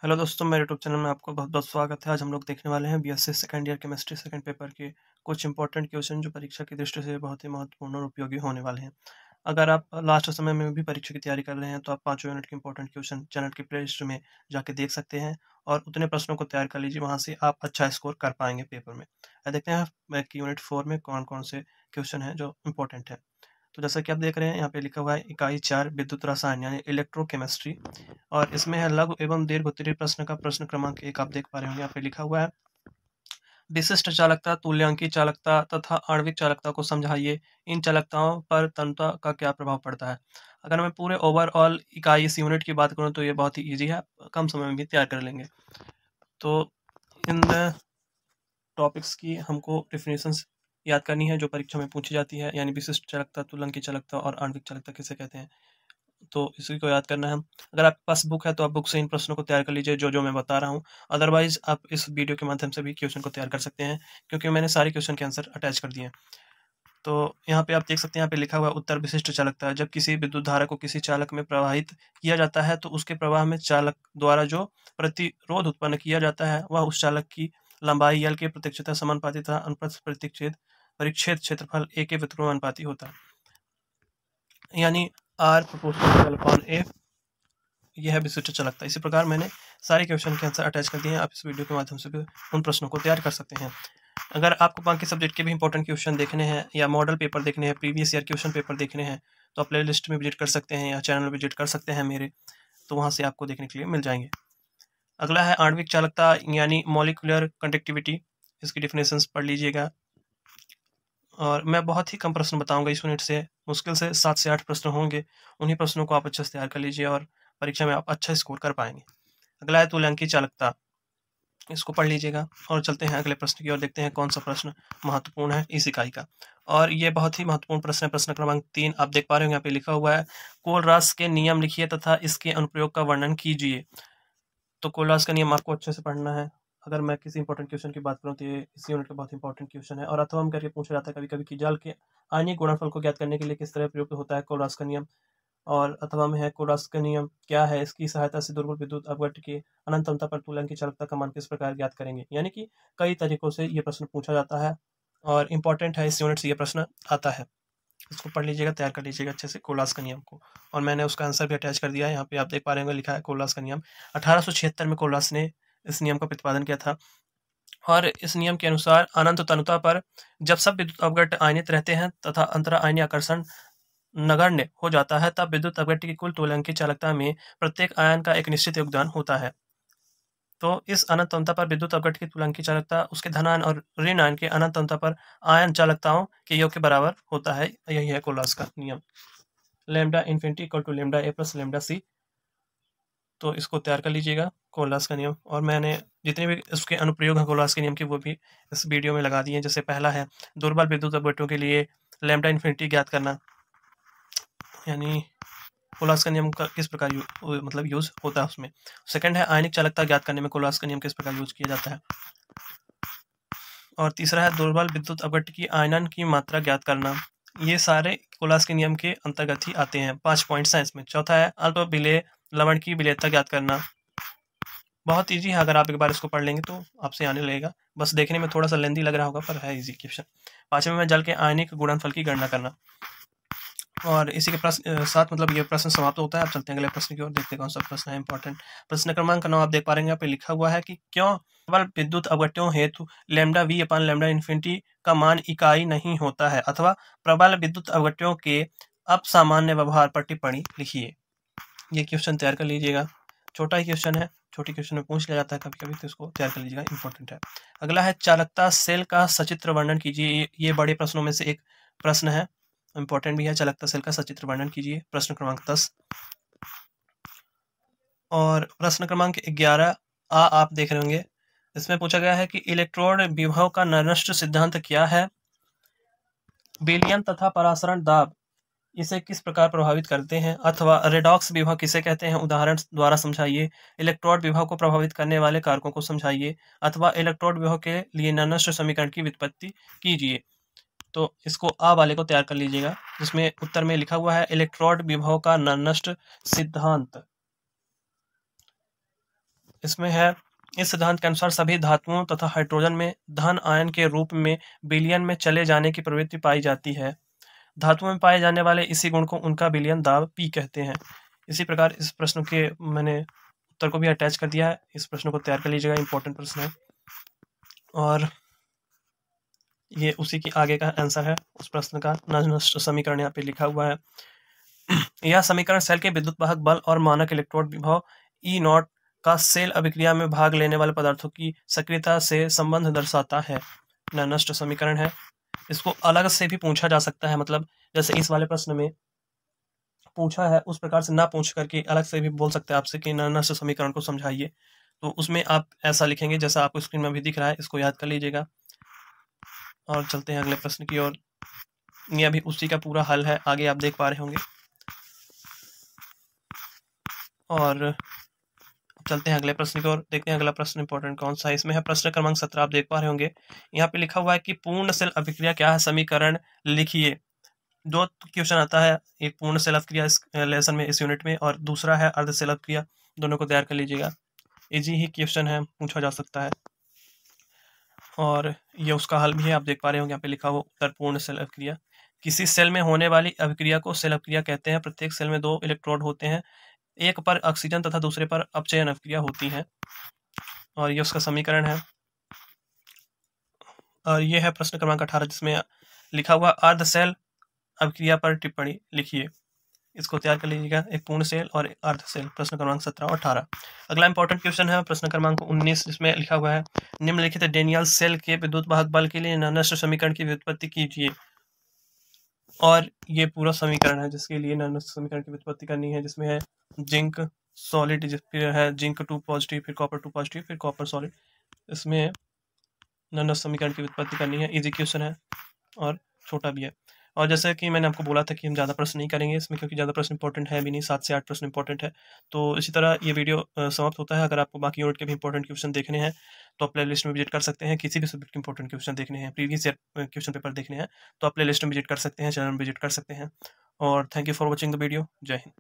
Hello दोस्तों, मेरे YouTube channel में आपका बहुत-बहुत स्वागत है। आज हम लोग देखने वाले हैं BSc second year chemistry second paper के कुछ इंपॉर्टेंट क्वेश्चन जो परीक्षा की दृष्टि से बहुत ही महत्वपूर्ण और उपयोगी होने वाले हैं। अगर आप लास्ट समय में भी परीक्षा की तैयारी कर रहे हैं, तो आप पाँचों यूनिट के इंपॉर्टेंट क्वेश्चन चैनल की प्लेलिस्ट में जाके देख सकते हैं और उतने प्रश्नों को तैयार कर लीजिए, वहाँ से आप अच्छा स्कोर कर पाएँगे पेपर में। देखते हैं कि यूनिट 4 में कौन-कौन से क्वेश्चन हैं जो इंपॉर्टेंट हैं। तो जैसा कि आप देख रहे हैं, यहाँ पे लिखा हुआ है इकाई 4 विद्युत रसायन यानी इलेक्ट्रोकेमिस्ट्री और इसमें है लघु एवं दीर्घ उत्तरीय प्रश्न का प्रश्न क्रमांक 1 आप देख पा रहे होंगे। यहाँ पे लिखा हुआ है विशिष्ट चालकता, तुल्यांकी चालकता तथा आणविक चालकता को समझाइए। इन चालकताओं पर तन्यता का क्या प्रभाव पड़ता है? अगर मैं पूरे ओवरऑल इकाई इस यूनिट की बात करूँ तो ये बहुत ही ईज़ी है, कम समय में भी तैयार कर लेंगे। तो इन टॉपिक्स की हमको डेफिनेशंस याद करनी है जो परीक्षा में पूछी जाती है, यानी विशिष्ट चालकता, तुल्यांकी चालकता और आणविक चालकता किसे कहते हैं। तो इसी को याद करना है। अगर आपके पास बुक है तो आप बुक से इन प्रश्नों को तैयार कर लीजिए जो मैं बता रहा हूँ। अदरवाइज़ आप इस वीडियो के माध्यम से भी क्वेश्चन को तैयार कर सकते हैं, क्योंकि मैंने सारे क्वेश्चन के आंसर अटैच कर दिए हैं। तो यहाँ पे आप देख सकते हैं, यहाँ पे लिखा हुआ है उत्तर विशिष्ट चालकता। जब किसी विद्युत धारा को किसी चालक में प्रवाहित किया जाता है तो उसके प्रवाह में चालक द्वारा जो प्रतिरोध उत्पन्न किया जाता है वह उस चालक की लंबाई L के प्रत्यक्षता समानुपाती तथा अनुप्रस्थ परिच्छेद क्षेत्रफल A के व्युत्क्रमानुपाती होता है, यानी R प्रोपोर्शनल अपॉन A। यह है विशिष्ट चालकता। इसी प्रकार मैंने सारे क्वेश्चन के आंसर अटैच कर दिए हैं। आप इस वीडियो के माध्यम से भी उन प्रश्नों को तैयार कर सकते हैं। अगर आपको बाकी सब्जेक्ट के भी इंपॉर्टेंट क्वेश्चन देखने हैं या मॉडल पेपर देखने हैं, प्रीवियस ईयर क्वेश्चन पेपर देखने हैं, तो आप प्लेलिस्ट में विजिट कर सकते हैं या चैनल विजिट कर सकते हैं मेरे, तो वहाँ से आपको देखने के लिए मिल जाएंगे। अगला है आणविक चालकता यानी मॉलिक्यूलर कंडक्टिविटी। इसकी डिफिनेशंस पढ़ लीजिएगा और मैं बहुत ही कम प्रश्न बताऊंगा इस यूनिट से। मुश्किल से 7 से 8 प्रश्न होंगे। उन्हीं प्रश्नों को आप अच्छे से तैयार कर लीजिए और परीक्षा में आप अच्छा स्कोर कर पाएंगे। अगला है तुल्यांकी चालकता। इसको पढ़ लीजिएगा और चलते हैं अगले प्रश्न की ओर, देखते हैं कौन सा प्रश्न महत्वपूर्ण है इस इकाई का। और ये बहुत ही महत्वपूर्ण प्रश्न है। प्रश्न क्रमांक 3 आप देख पा रहे हो, यहाँ पे लिखा हुआ है कोलरास के नियम लिखिए तथा इसके अनुप्रयोग का वर्णन कीजिए। तो कोलरास का नियम आपको अच्छे से पढ़ना है। अगर मैं किसी इंपॉर्टेंट क्वेश्चन की बात करूँ तो ये इस यूनिट का बहुत इंपॉर्टेंट क्वेश्चन है। और अथवा हम करके पूछा जाता है कभी कभी कि जल के आयनिक गुणनफल को ज्ञात करने के लिए किस तरह प्रयुक्त होता है कोलरास का नियम। और अथवा में है कोलरास का नियम क्या है, इसकी सहायता से दुर्बल विद्युत अपघट्य के अनंत क्षमता पर तुल्यांकी चालकता का मान किस प्रकार ज्ञात करेंगे। यानी कि कई तरीकों से ये प्रश्न पूछा जाता है और इम्पोर्टेंट है, इस यूनिट से ये प्रश्न आता है। इसको पढ़ लीजिएगा, तैयार कर लीजिएगा अच्छे से कोलरास का नियम को। और मैंने उसका आंसर भी अटैच कर दिया है। यहाँ पे आप देख पा रहे होंगे लिखा है कोलरास का नियम। 1876 में कोलरास ने इस नियम का प्रतिपादन किया था और इस नियम के अनुसार अनंत तनुता पर जब सब विद्युत अपघट्य आयनित रहते हैं तथा अंतरा आयनीय आकर्षण नगण्य हो जाता है, तब विद्युत अपघट्य की कुल तुल्यांकी चालकता में प्रत्येक आयन का एक निश्चित योगदान होता है। तो इस अनंत तनुता पर विद्युत अपघट्य की तुल्यांकी चालकता उसके धनायन और ऋण आयन के अनंत तनुता पर आयन चालकताओं के योग के बराबर होता है। यही है कोलरास का नियम। Lambda infinity equal to lambda A plus lambda C. तो इसको तैयार कर लीजिएगा कोलरास का नियम। और मैंने जितने भी उसके अनुप्रयोग हैं कोलरास के नियम के वो भी इस वीडियो में लगा दिए हैं। जैसे पहला है दुर्बल विद्युत अपघट्यों के लिए लैम्डा इन्फिनिटी ज्ञात करना, यानी कोलरास का नियम का किस प्रकार मतलब यूज होता है उसमें। सेकंड है आयनिक चालकता ज्ञात करने में कोलरास का नियम किस प्रकार यूज किया जाता है। और तीसरा है दुर्बल विद्युत अपघट्य की आयनन की मात्रा ज्ञात करना। ये सारे कोलरास के नियम के अंतर्गत ही आते हैं। 5 पॉइंट्स हैं इसमें। चौथा है अल्प विलेय लवण की विलेयता ज्ञात करना। बहुत ईजी है, अगर आप एक बार इसको पढ़ लेंगे तो आपसे आने लगेगा। बस देखने में थोड़ा सा लेंदी लग रहा होगा पर है ईजी क्वेश्चन। पांचवें में जल के आयनिक गुणनफल की गणना करना। और इसी के प्रश्न साथ मतलब ये प्रश्न समाप्त होता है। आप चलते हैं अगले प्रश्न की ओर, देखते हैं कौन सा प्रश्न है इंपॉर्टेंट। प्रश्न क्रमांक 9 आप देख पा रहे हैं, यहाँ पे लिखा हुआ है कि क्यों केवल विद्युत अपघट्यों हेतु lambda V upon lambda infinity का मान इकाई नहीं होता है, अथवा प्रबल विद्युत अपघट्यों के अपसामान्य व्यवहार पर टिप्पणी लिखिए। ये क्वेश्चन तैयार कर लीजिएगा। छोटा ही क्वेश्चन है, छोटी क्वेश्चन में पूछ लिया जाता है कभी कभी, तो इसको तैयार कर लीजिएगा, इंपॉर्टेंट है। अगला है चालकता सेल का सचित्र वर्णन कीजिए। ये बड़े प्रश्नों में से एक प्रश्न है, इंपॉर्टेंट भी है। चालकता सेल का सचित्र वर्णन कीजिए, प्रश्न क्रमांक 10। और प्रश्न क्रमांक 11 आप देख रहे होंगे। इसमें पूछा गया है कि इलेक्ट्रोड विभव का नष्ट सिद्धांत क्या है। विलयन तथा परासरण दाब इसे किस प्रकार प्रभावित करते हैं, अथवा रेडॉक्स विभव किसे कहते हैं, उदाहरण द्वारा समझाइए। इलेक्ट्रोड विभव को प्रभावित करने वाले कारकों को समझाइए, अथवा इलेक्ट्रोड विभव के लिए ननस्ट समीकरण की व्युत्पत्ति कीजिए। तो इसको आ वाले को तैयार कर लीजिएगा, जिसमें उत्तर में लिखा हुआ है इलेक्ट्रोड विभव का ननस्ट सिद्धांत। इसमें है, इस सिद्धांत के अनुसार सभी धातुओं तथा हाइड्रोजन में धन आयन के रूप में विलयन में चले जाने की प्रवृत्ति पाई जाती है। धातुओं में पाए जाने वाले इसी गुण को उनका विलयन दाब P कहते हैं। इसी प्रकार इस प्रश्न के मैंने उत्तर को भी अटैच कर दिया है, इस प्रश्न को तैयार कर लीजिएगा, इंपॉर्टेंट प्रश्न है। और ये उसी की आगे का आंसर है उस प्रश्न का। नष्ट समीकरण यहाँ पे लिखा हुआ है। यह समीकरण सेल के विद्युत वाहक बल और मानक इलेक्ट्रोड विभव E0 का सेल अभिक्रिया में भाग लेने वाले पदार्थों की सक्रियता से संबंध दर्शाता है। नष्ट समीकरण है। इसको अलग से भी पूछा जा सकता है, मतलब जैसे इस वाले प्रश्न में पूछा है उस प्रकार से ना पूछ करके अलग से भी बोल सकते हैं आपसे कि नष्ट समीकरण को समझाइए, तो उसमें आप ऐसा लिखेंगे जैसा आपको स्क्रीन में भी दिख रहा है। इसको याद कर लीजिएगा और चलते हैं अगले प्रश्न की ओर। ये अभी उसी का पूरा हल है, आगे आप देख पा रहे होंगे। और चलते हैं अगले प्रश्न की ओर, देखते हैं अगला प्रश्न इंपॉर्टेंट कौन सा है। इसमें है प्रश्न क्रमांक 17, आप देख पा रहे होंगे। यहाँ पे लिखा हुआ है कि पूर्ण सेल अभिक्रिया क्या है, समीकरण लिखिए। दो क्वेश्चन आता है, एक पूर्ण सेल अभिक्रिया इस लेसन में, इस यूनिट में, और दूसरा है अर्ध सेल अभिक्रिया। दोनों को तैयार कर लीजिएगा, इजी ही क्वेश्चन है, पूछा जा सकता है। और ये उसका हल भी है, आप देख पा रहे होंगे यहाँ पे लिखा हुआ उत्तर पूर्ण सेल अभिक्रिया। किसी सेल में होने वाली अभिक्रिया को सेल अभिक्रिया कहते हैं। प्रत्येक सेल में 2 इलेक्ट्रोड होते हैं, एक पर ऑक्सीजन तथा दूसरे पर अपचयन अभिक्रिया होती है। और ये उसका समीकरण है। और ये है प्रश्न क्रमांक 18, जिसमें लिखा हुआ अर्ध सेल अभिक्रिया पर टिप्पणी लिखिए। इसको तैयार कर लीजिएगा, एक पूर्ण सेल और अर्ध सेल। प्रश्न क्रमांक 17 और 18। अगला इंपॉर्टेंट क्वेश्चन है प्रश्न क्रमांक 19, जिसमें लिखा हुआ है निम्नलिखित डेनियल सेल के विद्युत वाहक बल के लिए नष्ट समीकरण की व्युत्पत्ति कीजिए। और ये पूरा समीकरण है जिसके लिए नष्ट समीकरण की व्युत्पत्ति करनी है, जिसमें है जिंक सॉलिड, फिर है जिंक 2 पॉजिटिव, फिर कॉपर 2 पॉजिटिव, फिर कॉपर सॉलिड। इसमें नष्ट समीकरण की व्युत्पत्ति करनी है। इजी क्वेश्चन है और छोटा भी है। और जैसे कि मैंने आपको बोला था कि हम ज़्यादा प्रश्न नहीं करेंगे इसमें, क्योंकि ज़्यादा प्रश्न इंपॉर्टेंट है भी नहीं, 7 से 8 प्रश्न इंपॉर्टेंट है। तो इसी तरह ये वीडियो समाप्त होता है। अगर आपको बाकी यूनिट के भी इंपॉर्टेंट क्वेश्चन देखने हैं तो आप प्ले लिस्ट में विजिट कर सकते हैं। किसी भी सब्जेक्ट के इंपॉर्टेंट क्वेश्चन देखने हैं, प्रीवियस क्वेश्चन पेपर देखने हैं, तो आप प्ले लिस्ट में विजिट कर सकते हैं, चैनल में विजिट कर सकते हैं। और thank you for watching the video. जय हिंद।